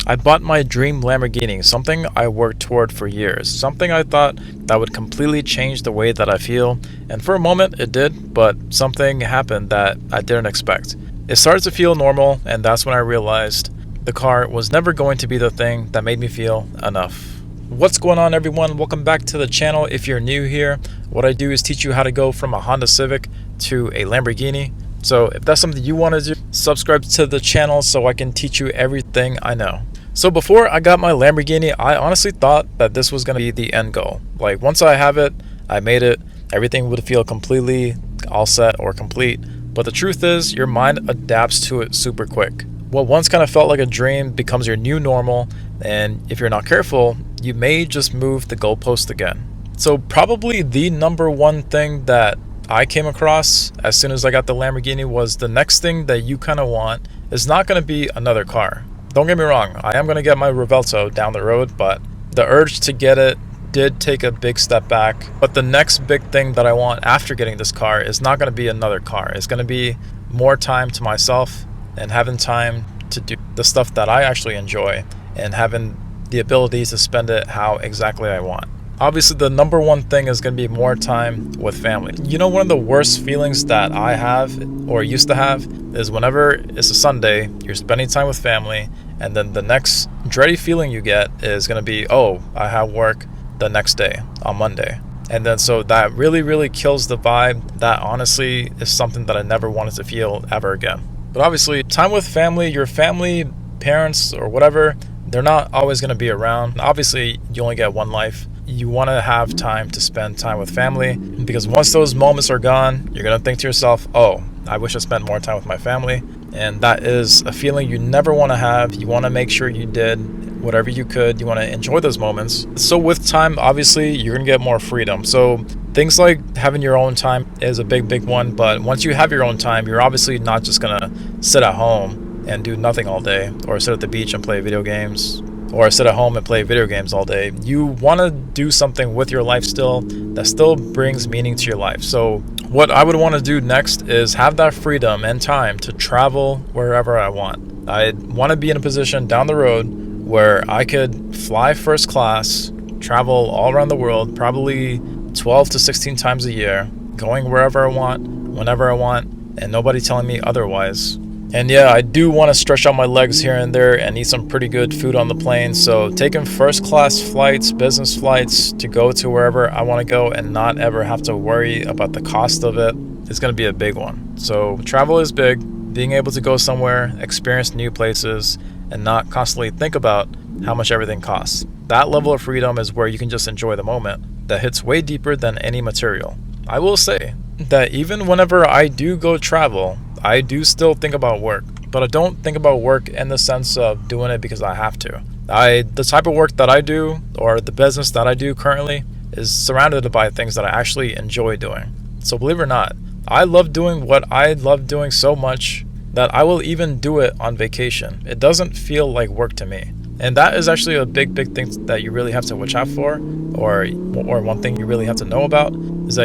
I bought my dream Lamborghini, something I worked toward for years, something I thought that would completely change the way that I feel, and for a moment it did, but something happened that I didn't expect. It started to feel normal, and that's when I realized the car was never going to be the thing that made me feel enough. What's going on, everyone? Welcome back to the channel. If you're new here, what I do is teach you how to go from a Honda Civic to a Lamborghini. So if that's something you want to do, subscribe to the channel so I can teach you everything I know. So before I got my Lamborghini, I honestly thought that this was going to be the end goal. Like, once I have it, I made it, everything would feel completely all set or complete. But the truth is, your mind adapts to it super quick. What once kind of felt like a dream becomes your new normal, and if you're not careful, you may just move the goalpost again. So probably the number one thing that I came across as soon as I got the Lamborghini was the next thing that you kind of want is not going to be another car. Don't get me wrong, I am going to get my Revelto down the road, but the urge to get it did take a big step back. But the next big thing that I want after getting this car is not going to be another car. It's going to be more time to myself and having time to do the stuff that I actually enjoy and having the ability to spend it how exactly I want. Obviously, the number one thing is going to be more time with family. You know, one of the worst feelings that I have or used to have is whenever it's a Sunday, you're spending time with family, and then the next dready feeling you get is going to be, oh, I have work the next day on Monday. And then so that really kills the vibe. That honestly is something that I never wanted to feel ever again. But obviously, time with family, your family, parents, or whatever, they're not always going to be around. Obviously, you only get one life. You want to have time to spend time with family, because once those moments are gone, you're going to think to yourself, oh, I wish I spent more time with my family. And that is a feeling you never want to have. You want to make sure you did whatever you could. You want to enjoy those moments. So with time, obviously, you're going to get more freedom. So things like having your own time is a big one. But once you have your own time, you're obviously not just going to sit at home and do nothing all day, or sit at the beach and play video games, or sit at home and play video games all day. You want to do something with your life still that still brings meaning to your life. So what I would want to do next is have that freedom and time to travel wherever I want. I want to be in a position down the road where I could fly first class, travel all around the world, probably 12 to 16 times a year, going wherever I want, whenever I want, and nobody telling me otherwise. And yeah, I do want to stretch out my legs here and there and eat some pretty good food on the plane. So taking first class flights, business flights to go to wherever I want to go and not ever have to worry about the cost of it is going to be a big one. So travel is big. Being able to go somewhere, experience new places, and not constantly think about how much everything costs. That level of freedom is where you can just enjoy the moment. That hits way deeper than any material. I will say that even whenever I do go travel, I do still think about work, but I don't think about work in the sense of doing it because I have to. The type of work that I do, or the business that I do currently, is surrounded by things that I actually enjoy doing. So believe it or not, I love doing what I love doing so much that I will even do it on vacation. It doesn't feel like work to me. And that is actually a big thing that you really have to watch out for, or one thing you really have to know about, is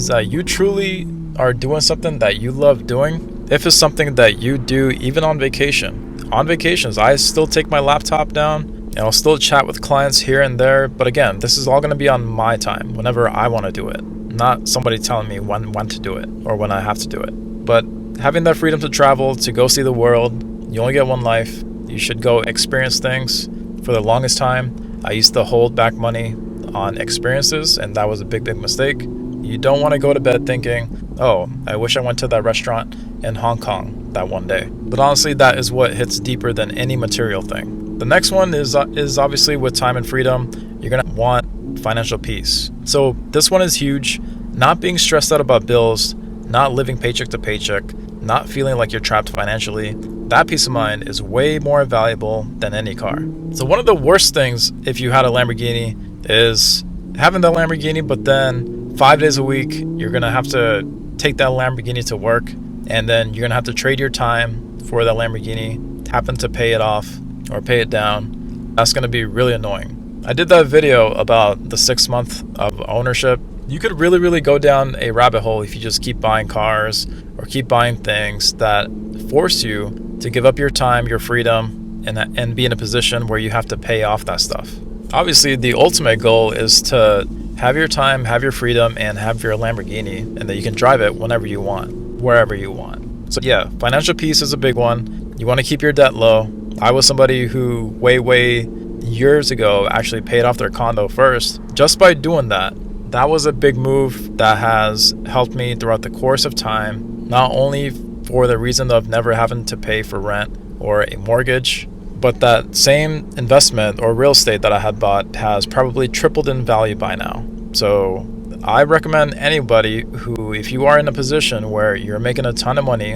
that you truly are doing something that you love doing. If it's something that you do even on vacation. On vacations, I still take my laptop down and I'll still chat with clients here and there. But again, this is all going to be on my time, whenever I want to do it, not somebody telling me when to do it or when I have to do it. But having that freedom to travel, to go see the world, you only get one life. You should go experience things. For the longest time, I used to hold back money on experiences, and that was a big mistake. You don't want to go to bed thinking, oh, I wish I went to that restaurant in Hong Kong that one day. But honestly, that is what hits deeper than any material thing. The next one is obviously with time and freedom, you're going to want financial peace. So this one is huge. Not being stressed out about bills, not living paycheck to paycheck, not feeling like you're trapped financially. That peace of mind is way more valuable than any car. So one of the worst things if you had a Lamborghini is having that Lamborghini, but then 5 days a week, you're going to have to take that Lamborghini to work, and then you're going to have to trade your time for that Lamborghini, happen to pay it off or pay it down. That's going to be really annoying. I did that video about the 6 month of ownership. You could really go down a rabbit hole if you just keep buying cars or keep buying things that force you to give up your time, your freedom, and be in a position where you have to pay off that stuff. Obviously, the ultimate goal is to have your time, have your freedom, and have your Lamborghini, and that you can drive it whenever you want, wherever you want. So yeah, financial peace is a big one. You want to keep your debt low. I was somebody who way years ago actually paid off their condo first. Just by doing that, that was a big move that has helped me throughout the course of time, not only for the reason of never having to pay for rent or a mortgage, but that same investment or real estate that I had bought has probably tripled in value by now. So I recommend anybody who, if you are in a position where you're making a ton of money,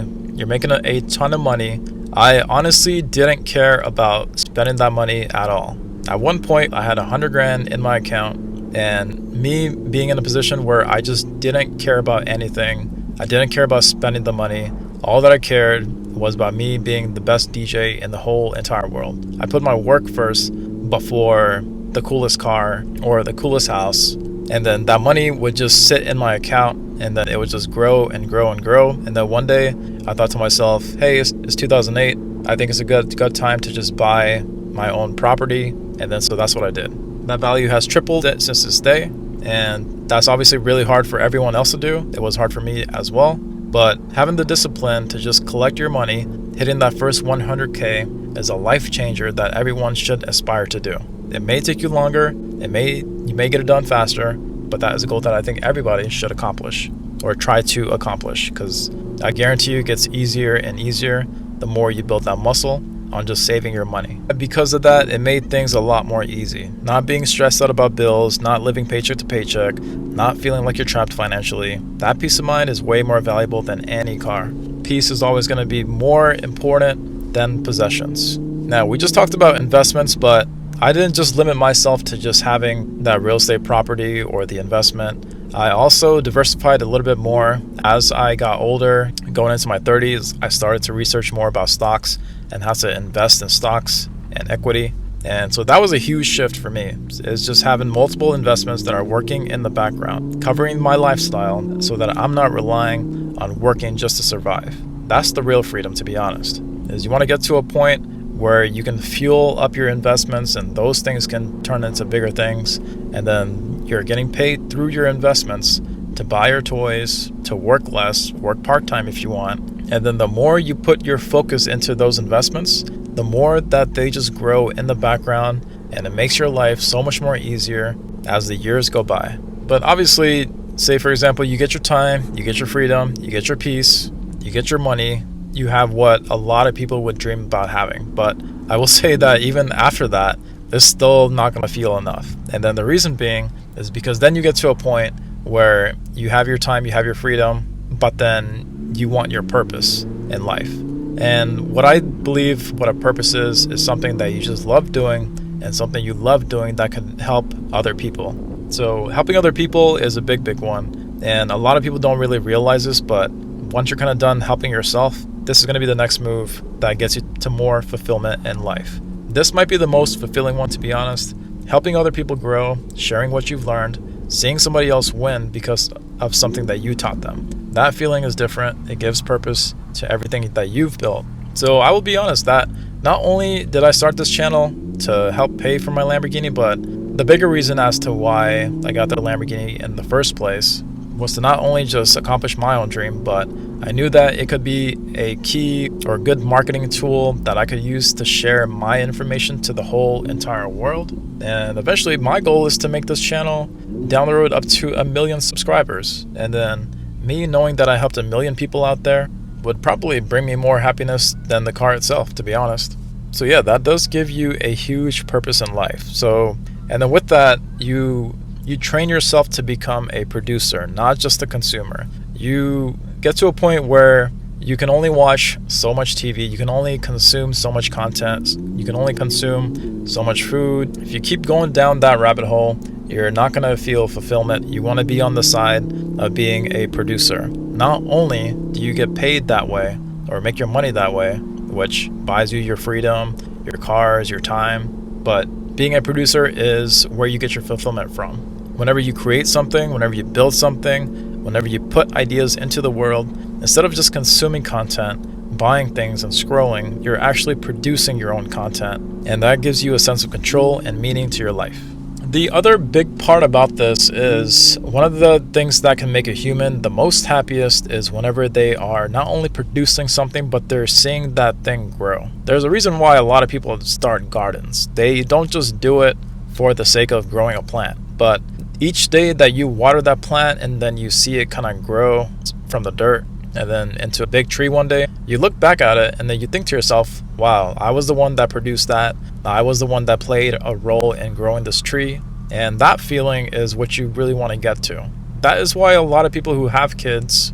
I honestly didn't care about spending that money at all. At one point, I had $100,000 in my account, and me being in a position where I just didn't care about anything. I didn't care about spending the money. All that I cared was about me being the best DJ in the whole entire world. I put my work first before the coolest car or the coolest house, and then that money would just sit in my account, and then it would just grow and grow and grow. And then one day I thought to myself, hey, it's 2008. I think it's a good time to just buy my own property. And then so that's what I did. That value has tripled since this day, and that's obviously really hard for everyone else to do. It was hard for me as well. But having the discipline to just collect your money, hitting that first 100K is a life changer that everyone should aspire to do. It may take you longer, you may get it done faster, but that is a goal that I think everybody should accomplish or try to accomplish, because I guarantee you it gets easier and easier the more you build that muscle on just saving your money. Because of that, it made things a lot more easy. Not being stressed out about bills, not living paycheck to paycheck, not feeling like you're trapped financially. That peace of mind is way more valuable than any car. Peace is always going to be more important than possessions. Now, we just talked about investments, but I didn't just limit myself to just having that real estate property or the investment. I also diversified a little bit more. As I got older, going into my 30s, I started to research more about stocks and how to invest in stocks and equity. And so that was a huge shift for me. It's just having multiple investments that are working in the background, covering my lifestyle so that I'm not relying on working just to survive. That's the real freedom, to be honest, is you want to get to a point where you can fuel up your investments and those things can turn into bigger things. And then you're getting paid through your investments to buy your toys, to work less, work part-time if you want. And then the more you put your focus into those investments, the more that they just grow in the background, and it makes your life so much more easier as the years go by. But obviously, say for example, you get your time, you get your freedom, you get your peace, you get your money, you have what a lot of people would dream about having. But I will say that even after that, it's still not going to feel enough. And then the reason being is because then you get to a point where you have your time, you have your freedom, but then you want your purpose in life. And what I believe what a purpose is something that you just love doing and something you love doing that can help other people. So helping other people is a big one. And a lot of people don't really realize this, but once you're kind of done helping yourself, this is going to be the next move that gets you to more fulfillment in life. This might be the most fulfilling one, to be honest. Helping other people grow, sharing what you've learned, seeing somebody else win because of something that you taught them. That feeling is different. It gives purpose to everything that you've built. So I will be honest that not only did I start this channel to help pay for my Lamborghini, but the bigger reason as to why I got the Lamborghini in the first place was to not only just accomplish my own dream, but I knew that it could be a key or good marketing tool that I could use to share my information to the whole entire world. And eventually my goal is to make this channel down the road up to 1 million subscribers. And then me knowing that I helped 1 million people out there would probably bring me more happiness than the car itself, to be honest. So yeah, that does give you a huge purpose in life. So, and then with that, you train yourself to become a producer, not just a consumer. You get to a point where you can only watch so much TV, you can only consume so much content, you can only consume so much food. If you keep going down that rabbit hole, you're not going to feel fulfillment. You want to be on the side of being a producer. Not only do you get paid that way or make your money that way, which buys you your freedom, your cars, your time, but being a producer is where you get your fulfillment from. Whenever you create something, whenever you build something, whenever you put ideas into the world, instead of just consuming content, buying things and scrolling, you're actually producing your own content, and that gives you a sense of control and meaning to your life. The other big part about this is one of the things that can make a human the most happiest is whenever they are not only producing something, but they're seeing that thing grow. There's a reason why a lot of people start gardens. They don't just do it for the sake of growing a plant, but each day that you water that plant and then you see it kind of grow from the dirt and then into a big tree one day, you look back at it and then you think to yourself, wow, I was the one that produced that. I was the one that played a role in growing this tree. And that feeling is what you really want to get to. That is why a lot of people who have kids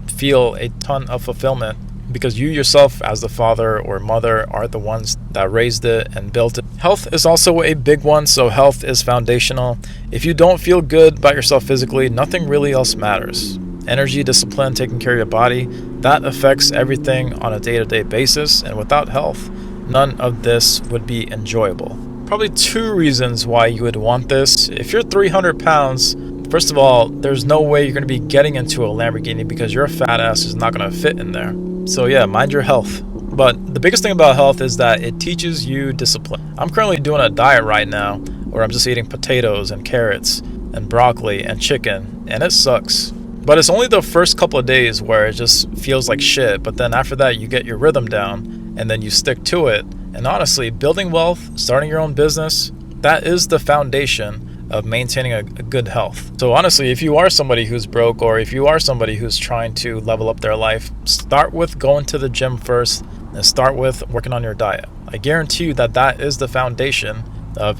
feel a ton of fulfillment, because you yourself as the father or mother are the ones that raised it and built it. Health is also a big one, so health is foundational. If you don't feel good about yourself physically, nothing really else matters. Energy, discipline, taking care of your body, that affects everything on a day-to-day basis, and without health, none of this would be enjoyable. Probably 2 reasons why you would want this. If you're 300 pounds, first of all, there's no way you're going to be getting into a Lamborghini because your fat ass is not going to fit in there. So yeah, mind your health. But the biggest thing about health is that it teaches you discipline. I'm currently doing a diet right now where I'm just eating potatoes and carrots and broccoli and chicken, and it sucks. But it's only the first couple of days where it just feels like shit, but then after that you get your rhythm down and then you stick to it. And honestly, building wealth, starting your own business, that is the foundation of maintaining a good health. So honestly, if you are somebody who's broke or if you are somebody who's trying to level up their life, start with going to the gym first and start with working on your diet. I guarantee you that that is the foundation of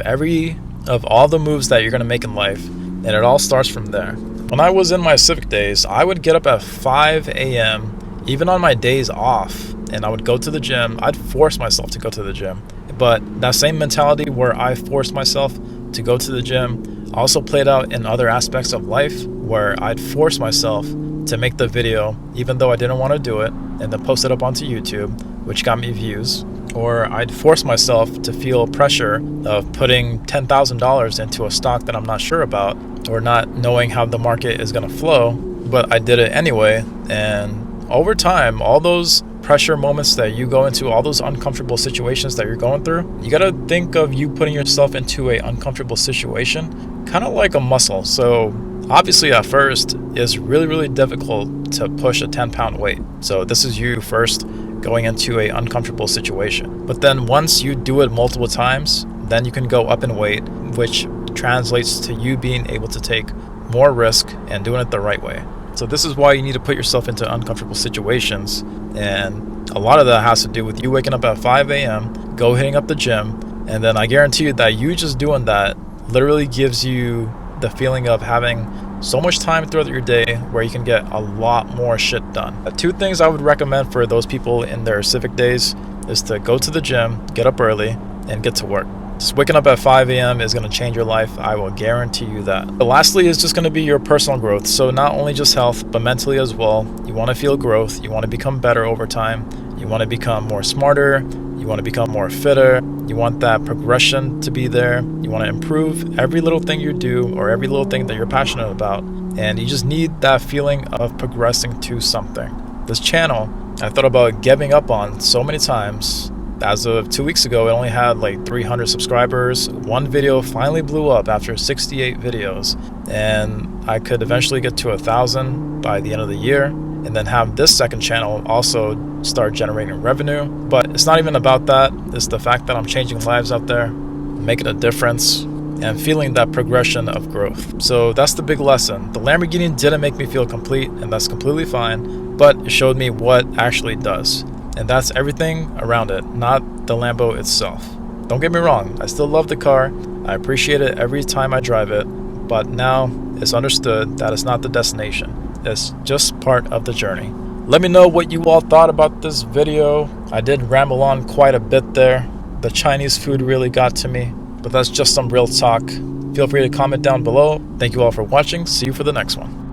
all the moves that you're going to make in life, and it all starts from there. When I was in my civic days, I would get up at 5 a.m. even on my days off, and I would go to the gym. I'd force myself to go to the gym. But that same mentality where I forced myself to go to the gym also played out in other aspects of life where I'd force myself to make the video even though I didn't want to do it and then post it up onto YouTube, which got me views. Or I'd force myself to feel pressure of putting $10,000 into a stock that I'm not sure about or not knowing how the market is going to flow, but I did it anyway. And over time, all those pressure moments that you go into, all those uncomfortable situations that you're going through, you got to think of you putting yourself into an uncomfortable situation kind of like a muscle. So obviously at first it's really difficult to push a 10-pound weight. So this is you first going into an uncomfortable situation. But then once you do it multiple times, then you can go up in weight, which translates to you being able to take more risk and doing it the right way. So this is why you need to put yourself into uncomfortable situations. And a lot of that has to do with you waking up at 5 a.m., go hitting up the gym, and then I guarantee you that you just doing that literally gives you the feeling of having so much time throughout your day where you can get a lot more shit done. 2 things I would recommend for those people in their civic days is to go to the gym, get up early, and get to work. Just waking up at 5 a.m. is going to change your life. I will guarantee you that. But lastly is just going to be your personal growth. So not only just health, but mentally as well. You want to feel growth. You want to become better over time. You want to become more smarter. You want to become more fitter. You want that progression to be there. You want to improve every little thing you do or every little thing that you're passionate about. And you just need that feeling of progressing to something. This channel, I thought about giving up on so many times. As of 2 weeks ago, it only had like 300 subscribers. One video finally blew up after 68 videos, and I could eventually get to 1,000 by the end of the year, and then have this second channel also start generating revenue. But it's not even about that. It's the fact that I'm changing lives out there, making a difference, and feeling that progression of growth. So that's the big lesson. The Lamborghini didn't make me feel complete, and that's completely fine, but it showed me what actually does. And that's everything around it, not the Lambo itself. Don't get me wrong, I still love the car. I appreciate it every time I drive it, but now it's understood that it's not the destination. It's just part of the journey. Let me know what you all thought about this video. I did ramble on quite a bit there. The Chinese food really got to me, but that's just some real talk. Feel free to comment down below. Thank you all for watching. See you for the next one.